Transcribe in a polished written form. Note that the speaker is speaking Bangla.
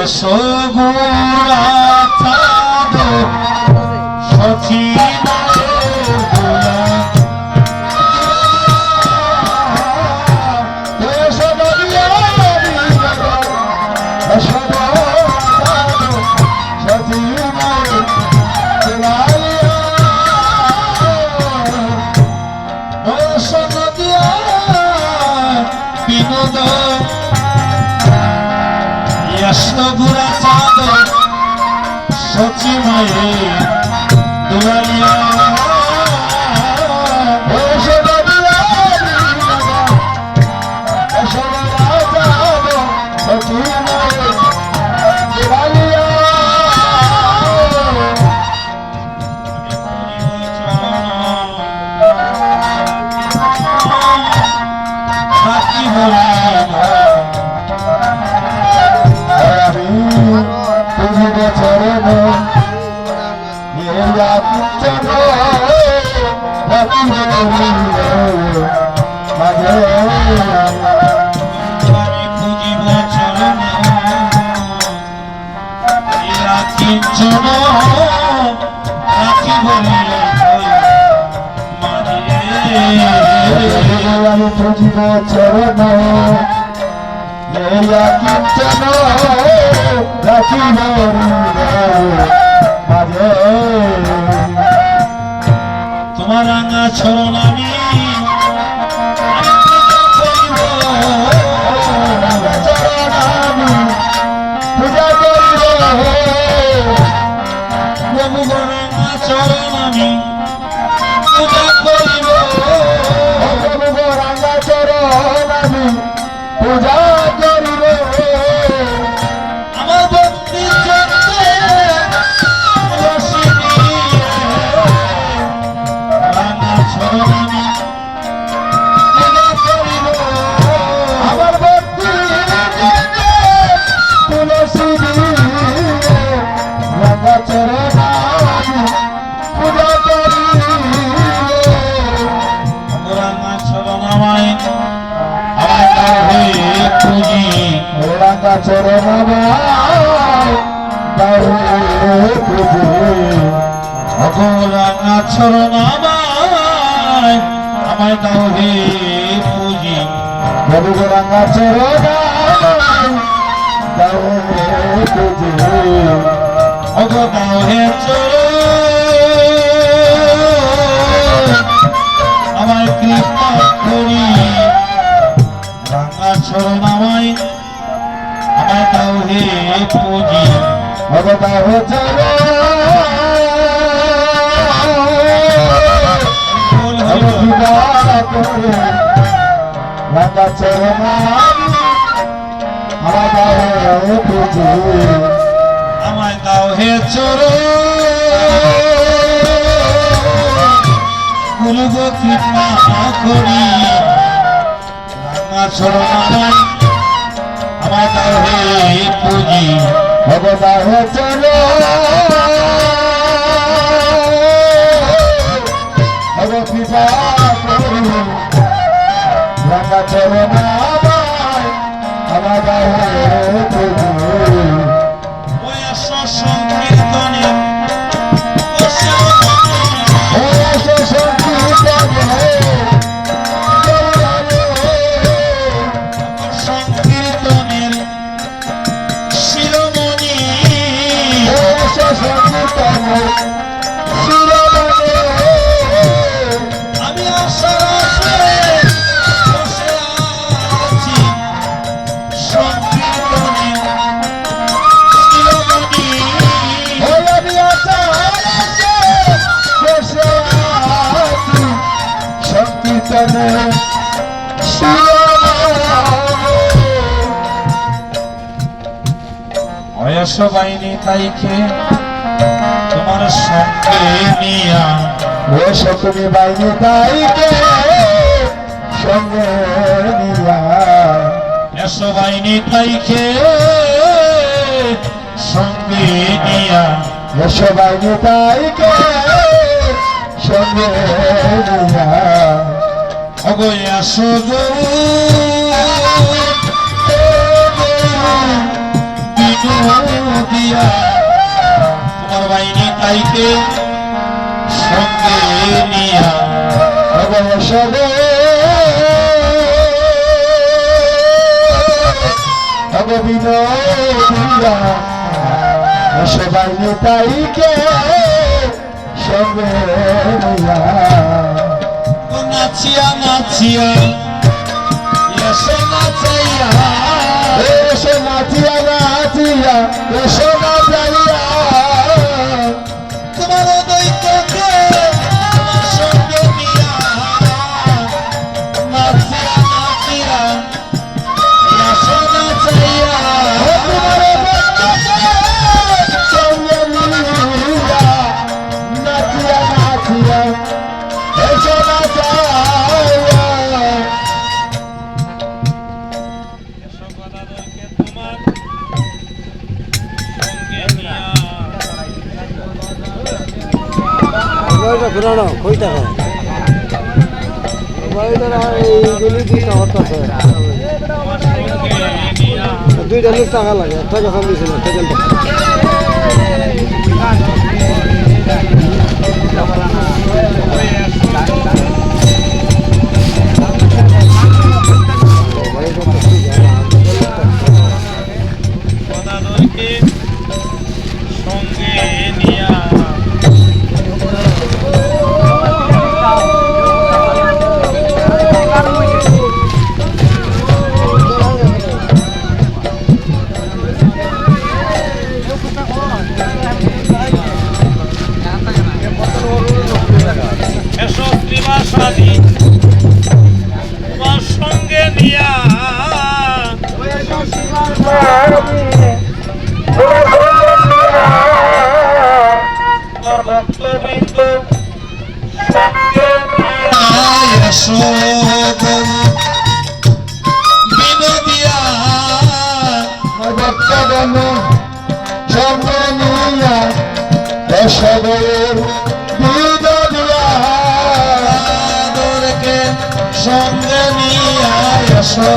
সগুরা চাঁদ সচিব বিনোদ সগুরা চাঁদ সচিমায়ে দুলালিয়া পুজিব চরণ কিঞ্চন রাখিব মাঝে তোমার রাঙা চরণ আমি পূজা করিব প্রভু রাঙা চরণ আমি পূজা করিব রাঙা চরণ আমি পূজা করিব আমার ভক্তি চন্দ্রে রাঙা চরণ আমি পূজা করিব আমার ভক্তি তুলসী রাঙা চরণ আমি পূজা করিব রাঙা চরণ আমায় পুজি রাঙা চরণ পুজি রাঙা চরণ আমায় দাও হে পুজি রাঙা চরণ পুজি দাও হে চরণ আমায় কৃপা করি রাঙা চরণ আমায় দাও হে পুজি দাও চরণ রাঙা চরণ পুজি আমায় দাও হে চরণ গুরুগ কৃপা করি রাঙা চরণ আমায় দাও হে পুজি দাও চরণ কৃপা করি রাঙা চরণ আমার দাও পুজি সংকীর্তনে সংকীর্তনের শিরোমণি আমি আশার আশায় বসে আছি সংকীর্তনের শিরোমণি সংকীর্তনে বয়স বাইনি তাইকে তোমার সঙ্গে নিয়া তুমি বাইনি তাইকে সঙ্গে নিয়া এসো বাইনি তাইকে সঙ্গে নিয়া এসো বাইনি তাইকে সঙ্গে নিয়া অগো এসো গো বিনু দিয়া তোমার বাইনি তাইকে সঙ্গে নিয়া ওগো যশোদে ওগো বিনোদিয়া যশোবাইনি তাইকে সঙ্গে নিয়া ও নাচিয়া নাচিয়া এসো নাচাইয়া এসো নাচিয়া নাচিয়া এসো নাচাইয়া তোমার দৈত্যকে তোমার সঙ্গে নিয়া নাচিয়া নাচিয়া এসো নাচাইয়া ও তোমার বন্ধুকে সঙ্গে নিয়া নাচিয়া নাচিয়া এসো নাচাইয়া মোবাইলটা ঘুরানো কইটা হয় মোবাইলটা এইগুলি দুইটা হতাছে দুইটা লোক টাকা লাগে টাকা কম দিয়েছিল সেকেন্ড সঙ্গে নিয়া এসো শ্রীবাসাদি তোমার সঙ্গে নিয়া তোমার ভক্তবৃন্দ সঙ্গে নিয়া এসো বিনোদিয়া ভক্তগণ সঙ্গে নিয়া যশোদের বিনোদিয়া আদরকে সঙ্গে নিয়া এসো